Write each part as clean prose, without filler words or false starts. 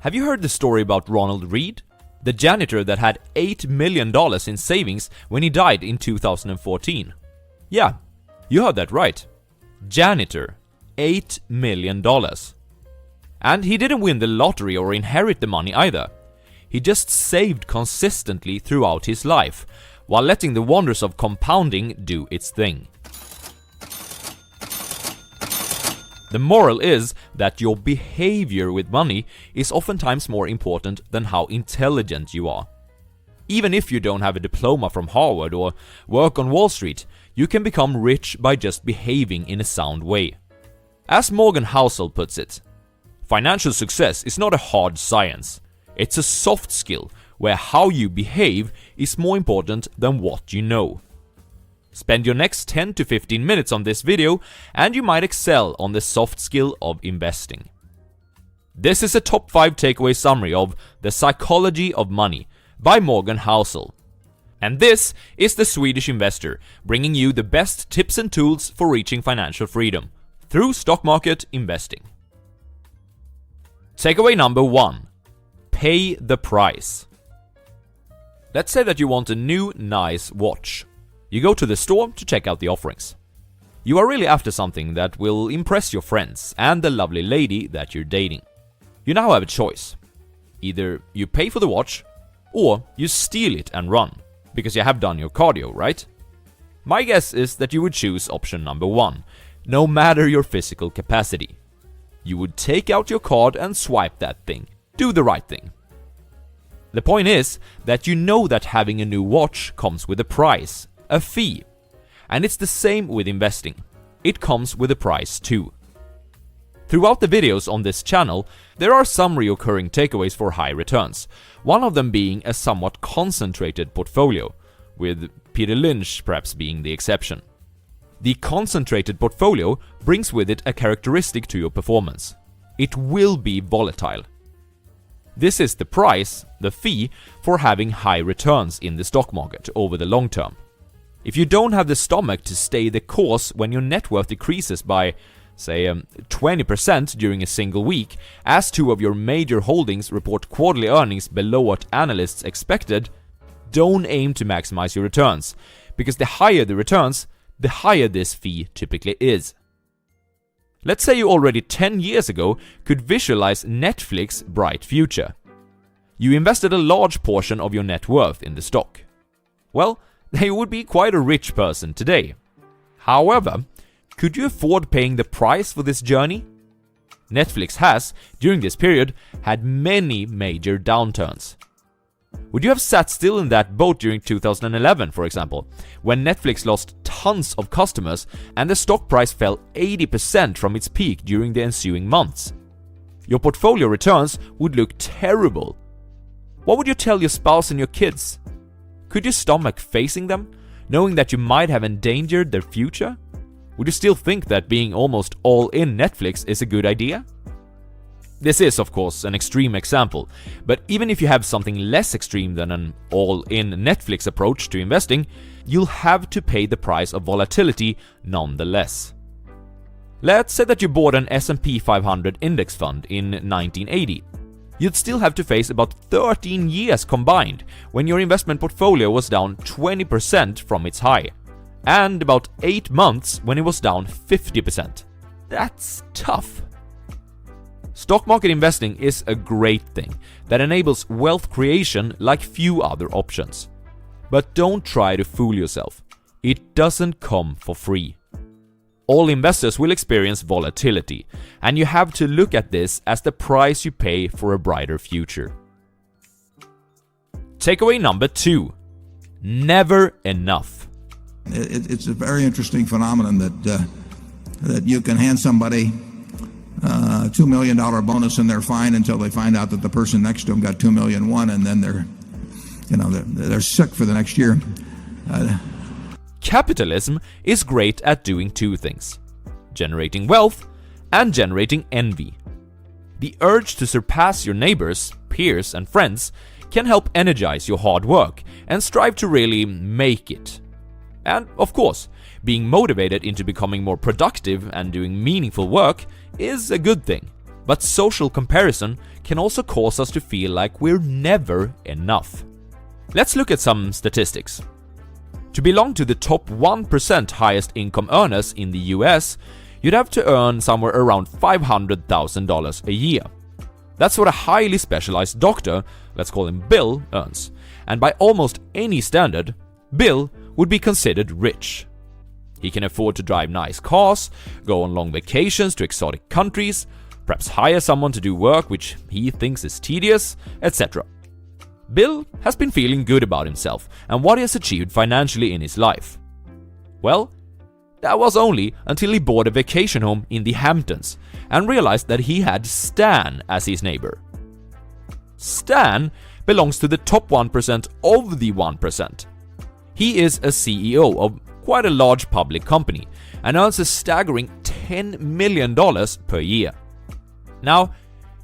Have you heard the story about Ronald Reed? The janitor that had $8 million in savings when he died in 2014. Yeah, you heard that right. Janitor, $8 million. And he didn't win the lottery or inherit the money either. He just saved consistently throughout his life, while letting the wonders of compounding do its thing. The moral is that your behavior with money is oftentimes more important than how intelligent you are. Even if you don't have a diploma from Harvard or work on Wall Street, you can become rich by just behaving in a sound way. As Morgan Housel puts it, financial success is not a hard science. It's a soft skill where how you behave is more important than what you know. Spend your next 10 to 15 minutes on this video and you might excel on the soft skill of investing. This is a top 5 takeaway summary of The Psychology of Money by Morgan Housel. And this is the Swedish investor bringing you the best tips and tools for reaching financial freedom through stock market investing. Takeaway number 1. Pay the price. Let's say that you want a new nice watch. You go to the store to check out the offerings. You are really after something that will impress your friends and the lovely lady that you're dating. You now have a choice. Either you pay for the watch, or you steal it and run, because you have done your cardio, right? My guess is that you would choose option number 1, no matter your physical capacity. You would take out your card and swipe that thing. Do the right thing. The point is that you know that having a new watch comes with a price, a fee. And it's the same with investing. It comes with a price too. Throughout the videos on this channel, there are some recurring takeaways for high returns, one of them being a somewhat concentrated portfolio, with Peter Lynch perhaps being the exception. The concentrated portfolio brings with it a characteristic to your performance. It will be volatile. This is the price, the fee, for having high returns in the stock market over the long term. If you don't have the stomach to stay the course when your net worth decreases by, say, 20% during a single week, as 2 of your major holdings report quarterly earnings below what analysts expected, don't aim to maximize your returns, because the higher the returns, the higher this fee typically is. Let's say you already 10 years ago could visualize Netflix's bright future. You invested a large portion of your net worth in the stock. Well, you would be quite a rich person today. However, could you afford paying the price for this journey? Netflix has, during this period, had many major downturns. Would you have sat still in that boat during 2011, for example, when Netflix lost tons of customers and the stock price fell 80% from its peak during the ensuing months? Your portfolio returns would look terrible. What would you tell your spouse and your kids? Could you stomach facing them, knowing that you might have endangered their future? Would you still think that being almost all in Netflix is a good idea? This is, of course, an extreme example, but even if you have something less extreme than an all-in Netflix approach to investing, you'll have to pay the price of volatility nonetheless. Let's say that you bought an S&P 500 index fund in 1980. You'd still have to face about 13 years combined when your investment portfolio was down 20% from its high, and about 8 months when it was down 50%. That's tough. Stock market investing is a great thing that enables wealth creation like few other options. But don't try to fool yourself. It doesn't come for free. All investors will experience volatility, and you have to look at this as the price you pay for a brighter future. Takeaway number 2. Never enough. It's a very interesting phenomenon that you can hand somebody a $2 million bonus and they're fine until they find out that the person next to them got $2.1 million, and then they're sick for the next year. Capitalism is great at doing 2 things: generating wealth and generating envy. The urge to surpass your neighbors, peers, and friends can help energize your hard work and strive to really make it. And, of course, being motivated into becoming more productive and doing meaningful work is a good thing, but social comparison can also cause us to feel like we're never enough. Let's look at some statistics. To belong to the top 1% highest income earners in the US, you'd have to earn somewhere around $500,000 a year. That's what a highly specialized doctor, let's call him Bill, earns. And by almost any standard, Bill would be considered rich. He can afford to drive nice cars, go on long vacations to exotic countries, perhaps hire someone to do work which he thinks is tedious, etc. Bill has been feeling good about himself and what he has achieved financially in his life. Well, that was only until he bought a vacation home in the Hamptons and realized that he had Stan as his neighbor. Stan belongs to the top 1% of the 1%. He is a CEO of quite a large public company and earns a staggering $10 million per year. Now,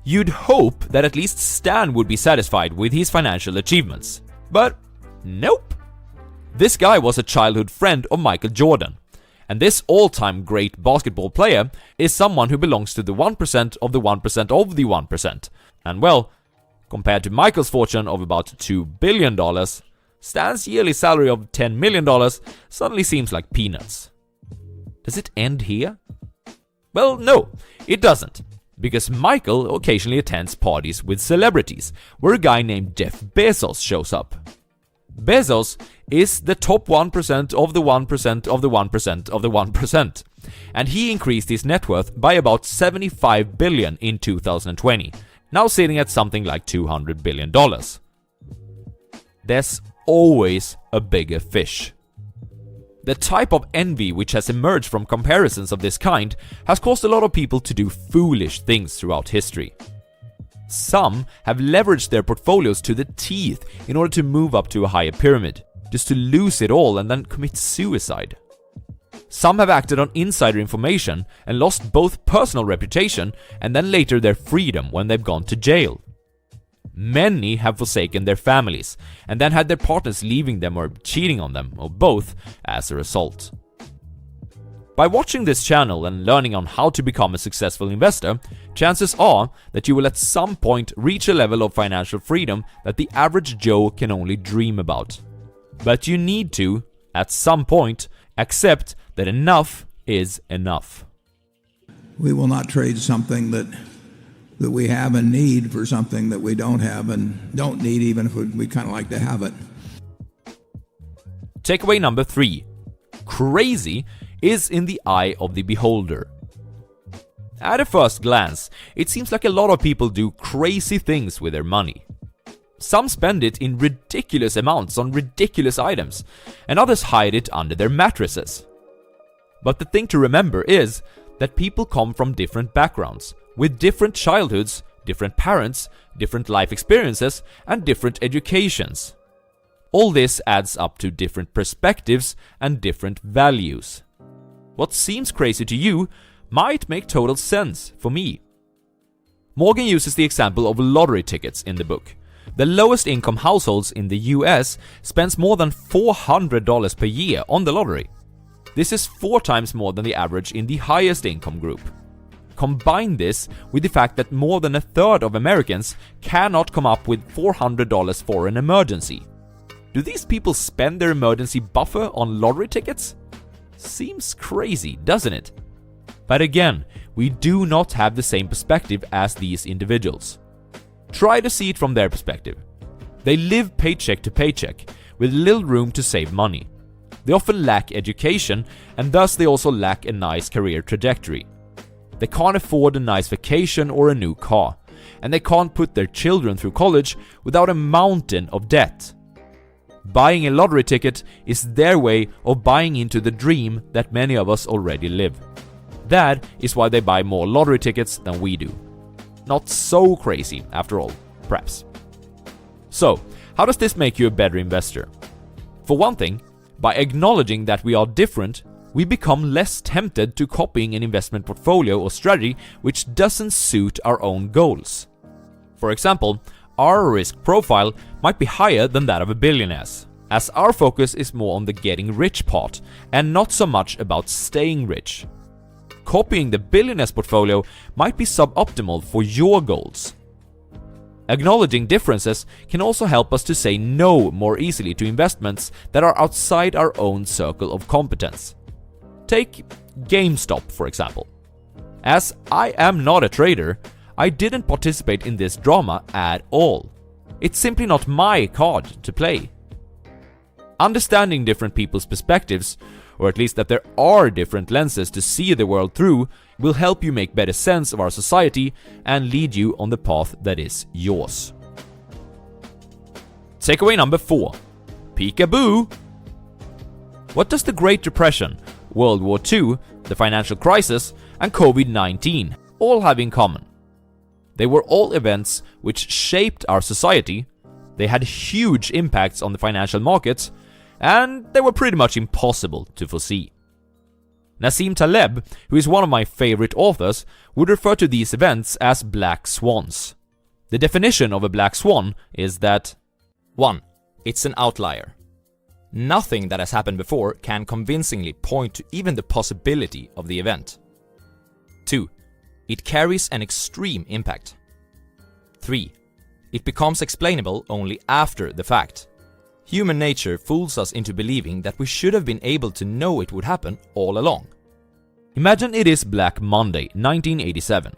you'd hope that at least Stan would be satisfied with his financial achievements. But nope. This guy was a childhood friend of Michael Jordan. And this all-time great basketball player is someone who belongs to the 1% of the 1% of the 1%. And well, compared to Michael's fortune of about $2 billion, Stan's yearly salary of $10 million suddenly seems like peanuts. Does it end here? Well, no, it doesn't. Because Michael occasionally attends parties with celebrities, where a guy named Jeff Bezos shows up. Bezos is the top 1% of the 1% of the 1% of the 1%, and he increased his net worth by about $75 billion in 2020, now sitting at something like $200 billion. There's always a bigger fish. The type of envy which has emerged from comparisons of this kind has caused a lot of people to do foolish things throughout history. Some have leveraged their portfolios to the teeth in order to move up to a higher pyramid, just to lose it all and then commit suicide. Some have acted on insider information and lost both personal reputation and then later their freedom when they've gone to jail. Many have forsaken their families and then had their partners leaving them or cheating on them, or both, as a result. By watching this channel and learning on how to become a successful investor, chances are that you will at some point reach a level of financial freedom that the average Joe can only dream about. But you need to, at some point, accept that enough is enough. We will not trade something that we have and need for something that we don't have and don't need, even if we kind of like to have it. Takeaway number 3. Crazy is in the eye of the beholder. At a first glance, it seems like a lot of people do crazy things with their money. Some spend it in ridiculous amounts on ridiculous items, and others hide it under their mattresses. But the thing to remember is that people come from different backgrounds, with different childhoods, different parents, different life experiences, and different educations. All this adds up to different perspectives and different values. What seems crazy to you might make total sense for me. Morgan uses the example of lottery tickets in the book. The lowest income households in the US spends more than $400 per year on the lottery. This is 4 times more than the average in the highest income group. Combine this with the fact that more than a third of Americans cannot come up with $400 for an emergency. Do these people spend their emergency buffer on lottery tickets? Seems crazy, doesn't it? But again, we do not have the same perspective as these individuals. Try to see it from their perspective. They live paycheck to paycheck, with little room to save money. They often lack education, and thus they also lack a nice career trajectory. They can't afford a nice vacation or a new car, and they can't put their children through college without a mountain of debt. Buying a lottery ticket is their way of buying into the dream that many of us already live. That is why they buy more lottery tickets than we do. Not so crazy, after all, perhaps. So, how does this make you a better investor? For one thing, by acknowledging that we are different, we become less tempted to copying an investment portfolio or strategy which doesn't suit our own goals. For example, our risk profile might be higher than that of a billionaire's, as our focus is more on the getting rich part and not so much about staying rich. Copying the billionaire's portfolio might be suboptimal for your goals. Acknowledging differences can also help us to say no more easily to investments that are outside our own circle of competence. Take GameStop, for example. As I am not a trader, I didn't participate in this drama at all. It's simply not my card to play. Understanding different people's perspectives, or at least that there are different lenses to see the world through, will help you make better sense of our society and lead you on the path that is yours. Takeaway number 4. Peekaboo! What does the Great Depression, World War II, the financial crisis, and COVID-19 all have in common? They were all events which shaped our society, they had huge impacts on the financial markets, and they were pretty much impossible to foresee. Nassim Taleb, who is one of my favorite authors, would refer to these events as black swans. The definition of a black swan is that 1. It's an outlier. Nothing that has happened before can convincingly point to even the possibility of the event. 2. It carries an extreme impact. 3. It becomes explainable only after the fact. Human nature fools us into believing that we should have been able to know it would happen all along. Imagine it is Black Monday, 1987.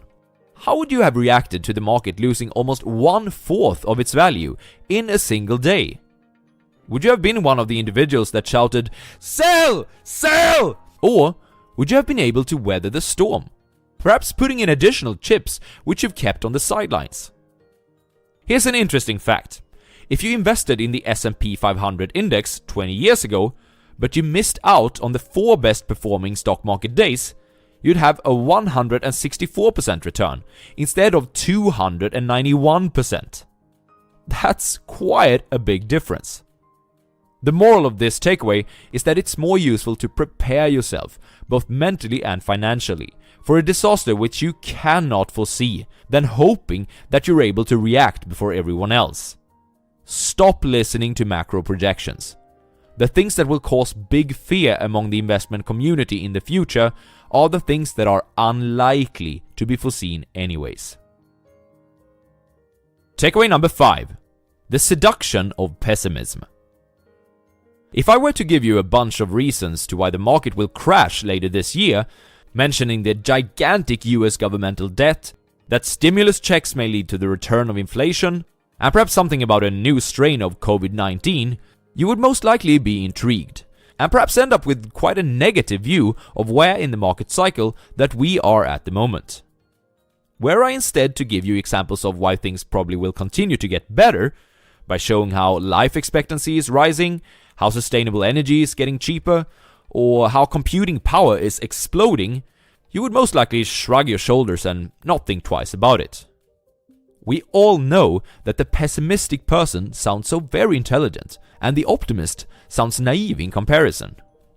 How would you have reacted to the market losing almost 1/4 of its value in a single day? Would you have been one of the individuals that shouted, "Sell! Sell!" Or would you have been able to weather the storm? Perhaps putting in additional chips which you've kept on the sidelines. Here's an interesting fact. If you invested in the S&P 500 index 20 years ago, but you missed out on the 4 best performing stock market days, you'd have a 164% return instead of 291%. That's quite a big difference. The moral of this takeaway is that it's more useful to prepare yourself, both mentally and financially, for a disaster which you cannot foresee than hoping that you're able to react before everyone else. Stop listening to macro projections. The things that will cause big fear among the investment community in the future are the things that are unlikely to be foreseen anyways. Takeaway number 5. The seduction of pessimism. If I were to give you a bunch of reasons to why the market will crash later this year, mentioning the gigantic US governmental debt, that stimulus checks may lead to the return of inflation, and perhaps something about a new strain of COVID-19, you would most likely be intrigued, and perhaps end up with quite a negative view of where in the market cycle that we are at the moment. Were I instead to give you examples of why things probably will continue to get better, by showing how life expectancy is rising, how sustainable energy is getting cheaper, or how computing power is exploding, you would most likely shrug your shoulders and not think twice about it. We all know that the pessimistic person sounds so very intelligent, and the optimist sounds naive in comparison.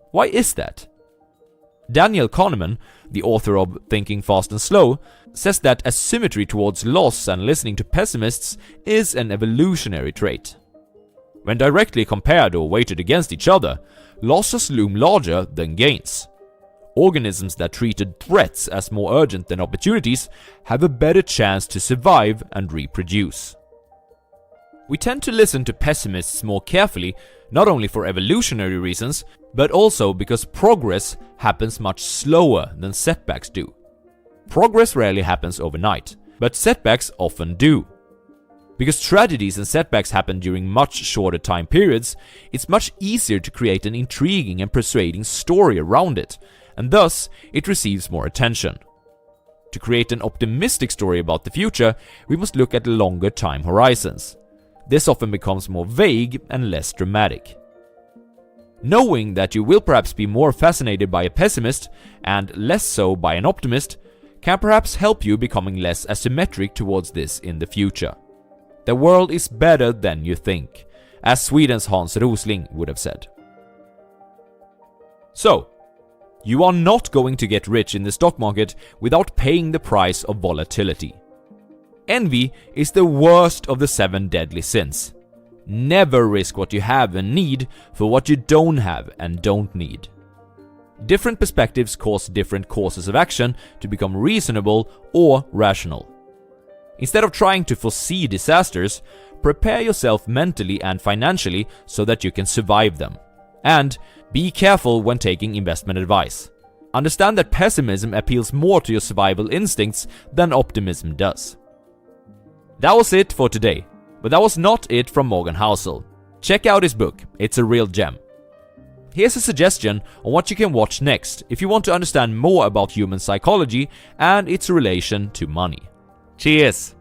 Why is that? Daniel Kahneman, the author of Thinking Fast and Slow, says that asymmetry towards loss and listening to pessimists is an evolutionary trait. When directly compared or weighted against each other, losses loom larger than gains. Organisms that treated threats as more urgent than opportunities have a better chance to survive and reproduce. We tend to listen to pessimists more carefully, not only for evolutionary reasons, but also because progress happens much slower than setbacks do. Progress rarely happens overnight, but setbacks often do. Because tragedies and setbacks happen during much shorter time periods, it's much easier to create an intriguing and persuading story around it, and thus it receives more attention. To create an optimistic story about the future, we must look at longer time horizons. This often becomes more vague and less dramatic. Knowing that you will perhaps be more fascinated by a pessimist and less so by an optimist can perhaps help you becoming less asymmetric towards this in the future. The world is better than you think, as Sweden's Hans Rosling would have said. So, you are not going to get rich in the stock market without paying the price of volatility. Envy is the worst of the 7 deadly sins. Never risk what you have and need for what you don't have and don't need. Different perspectives cause different courses of action to become reasonable or rational. Instead of trying to foresee disasters, prepare yourself mentally and financially so that you can survive them. And be careful when taking investment advice. Understand that pessimism appeals more to your survival instincts than optimism does. That was it for today, but that was not it from Morgan Housel. Check out his book, it's a real gem. Here's a suggestion on what you can watch next if you want to understand more about human psychology and its relation to money. Cheers!